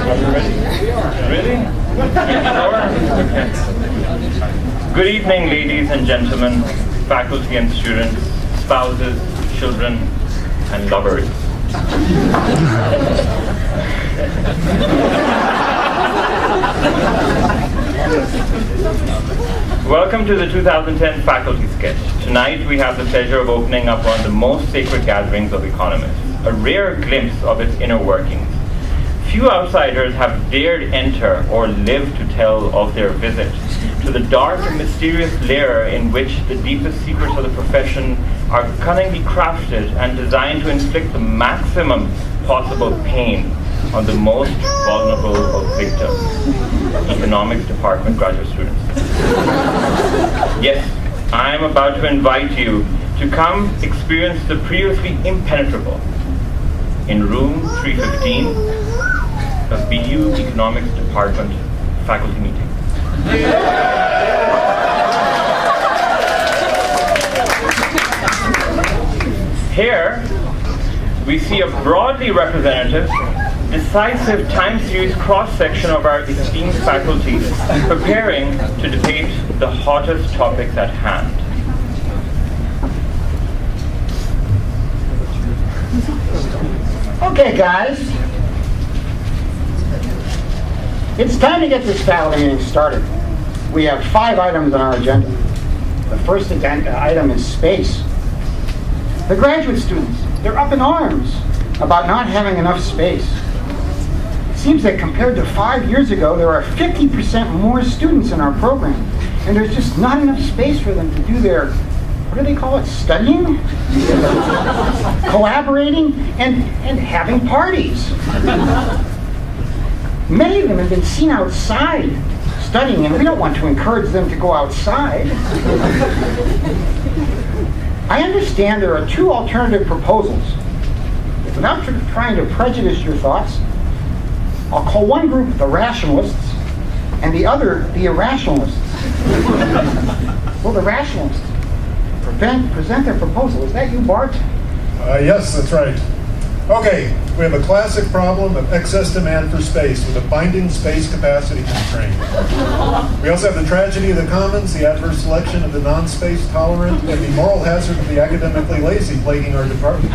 Really? Okay. Good evening, ladies and gentlemen, faculty and students, spouses, children, and lovers. Welcome to the 2010 Faculty Skit. Tonight we have the pleasure of opening up one of the most sacred gatherings of economists, a rare glimpse of its inner workings. Few outsiders have dared enter or live to tell of their visit to the dark and mysterious lair in which the deepest secrets of the profession are cunningly crafted and designed to inflict the maximum possible pain on the most vulnerable of victims, economics department graduate students. Yes, I am about to invite you to come experience the previously impenetrable in room 315 of BU Economics Department faculty meeting. Here, we see a broadly representative, decisive time series cross-section of our esteemed faculty preparing to debate the hottest topics at hand. Okay, guys. It's time to get this faculty meeting started. We have 5 items on our agenda. The first item is space. The graduate students, they're up in arms about not having enough space. It seems that compared to 5 years ago, there are 50% more students in our program, and there's just not enough space for them to do their, what do they call it, studying? Collaborating, and having parties. Many of them have been seen outside studying, and we don't want to encourage them to go outside. I understand there are 2 alternative proposals. Without trying to prejudice your thoughts, I'll call one group the rationalists and the other the irrationalists. Well, the rationalists present their proposal. Is that you, Bart? Yes, that's right. Okay, we have a classic problem of excess demand for space with a binding space capacity constraint. We also have the tragedy of the commons, the adverse selection of the non-space tolerant, and the moral hazard of the academically lazy plaguing our department.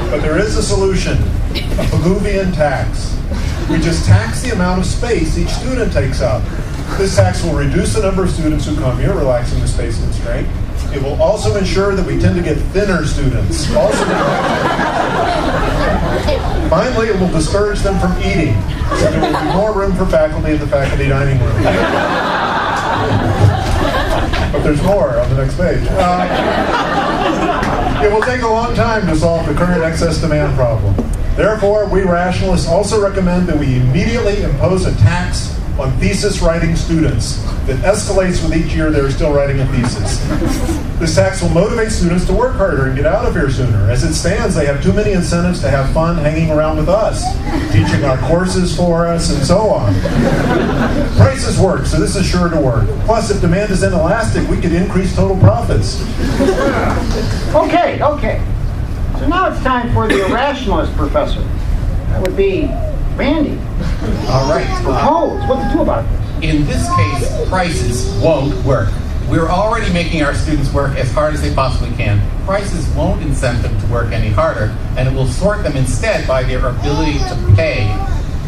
But there is a solution, a Pavlovian tax. We just tax the amount of space each student takes up. This tax will reduce the number of students who come here, relaxing the space constraint. It will also ensure that we tend to get thinner students. Finally, it will discourage them from eating, so there will be more room for faculty in the faculty dining room. But there's more on the next page. It will take a long time to solve the current excess demand problem. Therefore, we rationalists also recommend that we immediately impose a tax on thesis writing students that escalates with each year they're still writing a thesis. This tax will motivate students to work harder and get out of here sooner. As it stands, they have too many incentives to have fun hanging around with us, teaching our courses for us, and so on. Prices work, so this is sure to work. Plus, if demand is inelastic, we could increase total profits. Okay. So now it's time for the irrationalist professor. That would be Randy. All right. Propose what to do about this. In this case, prices won't work. We're already making our students work as hard as they possibly can. Prices won't incent them to work any harder, and it will sort them instead by their ability to pay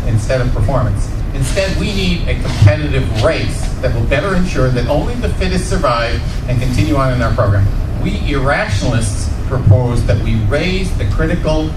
instead of performance. Instead, we need a competitive race that will better ensure that only the fittest survive and continue on in our program. We irrationalists propose that we raise the critical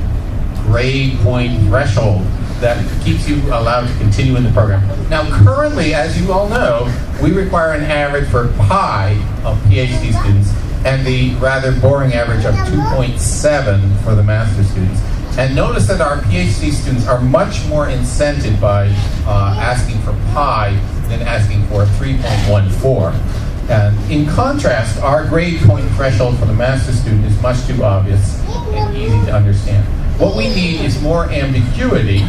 grade point threshold that keeps you allowed to continue in the program. Now, currently, as you all know, we require an average for pi of PhD students and the rather boring average of 2.7 for the master's students. And notice that our PhD students are much more incented by asking for pi than asking for 3.14. And in contrast, our grade point threshold for the master's student is much too obvious and easy to understand. What we need is more ambiguity,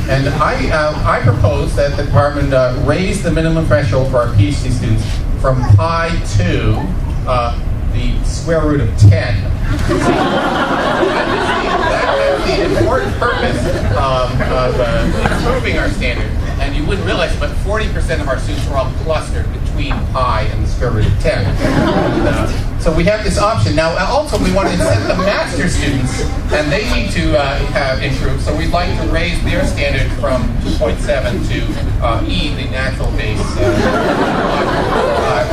and I propose that the department raise the minimum threshold for our PhD students from pi to the square root of 10. That the important purpose of improving our standard, and you wouldn't realize it, but 40% of our students are all clustered between pi and the square root of 10. And, so we have this option. Now, also, we want to incent the master students, and they need to have improved. So we'd like to raise their standard from 2.7 to E, the natural base.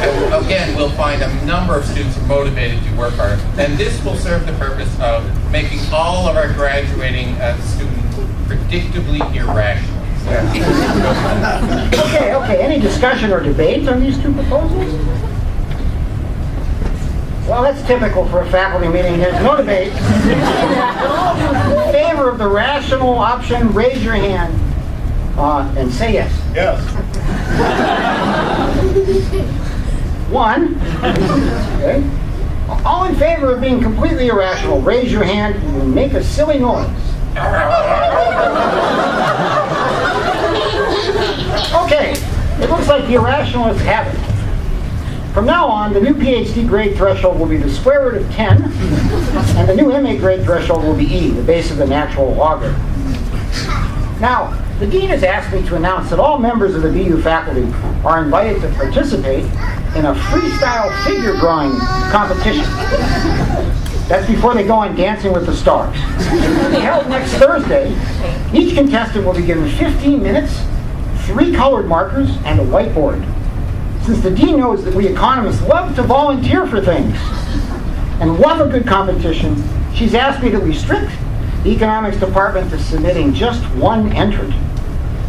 And again, we'll find a number of students who are motivated to work hard. And this will serve the purpose of making all of our graduating students predictably irrational. Okay. Any discussion or debate on these two proposals? Well, that's typical for a faculty meeting. There's no debate. In favor of the rational option, raise your hand and say yes. Yes. One. Okay. All in favor of being completely irrational, raise your hand and make a silly noise. Okay, it looks like the irrationalists have it. From now on, the new PhD grade threshold will be the square root of 10, and the new MA grade threshold will be E, the base of the natural logarithm. Now, the dean has asked me to announce that all members of the BU faculty are invited to participate in a freestyle figure drawing competition. That's before they go on Dancing with the Stars. It'll be held next Thursday. Each contestant will be given 15 minutes, 3 colored markers, and a whiteboard. Since the dean knows that we economists love to volunteer for things and love a good competition, she's asked me to restrict the economics department to submitting just one entrant.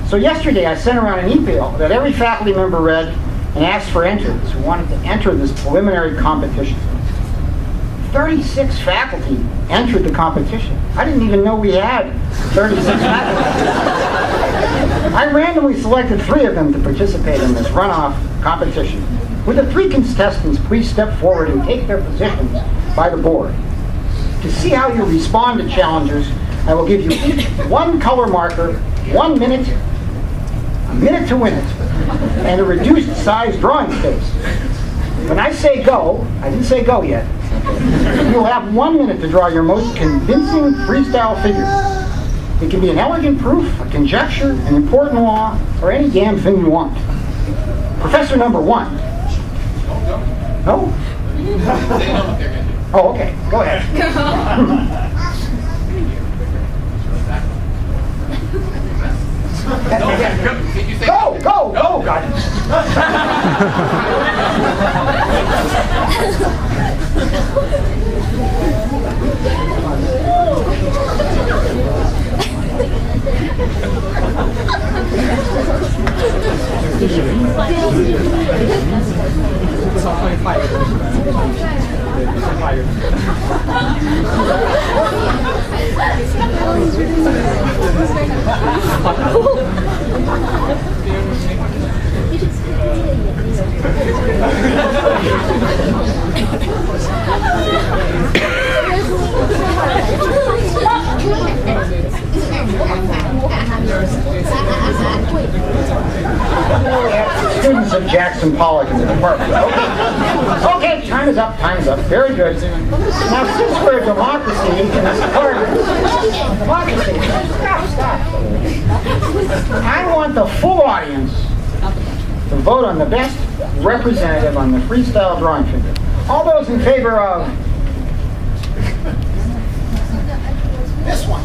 So yesterday I sent around an email that every faculty member read and asked for entrants who wanted to enter this preliminary competition. 36 faculty entered the competition. I didn't even know we had 36 faculty. I randomly selected 3 of them to participate in this runoff competition. Would the 3 contestants please step forward and take their positions by the board? To see how you respond to challengers, I will give you each 1 color marker, 1 minute, a minute to win it, and a reduced size drawing space. When I say go, I didn't say go yet, you'll have 1 minute to draw your most convincing freestyle figure. It can be an elegant proof, a conjecture, an important law, or any damn thing you want. Professor number 1. No? Oh, okay. Go ahead. Go, God. Students of Jackson Pollock in the department. Okay, time is up. Very good. Now, since we're a democracy in this department, stop. I want the full audience to vote on the best representative on the freestyle drawing figure. All those in favor of this one.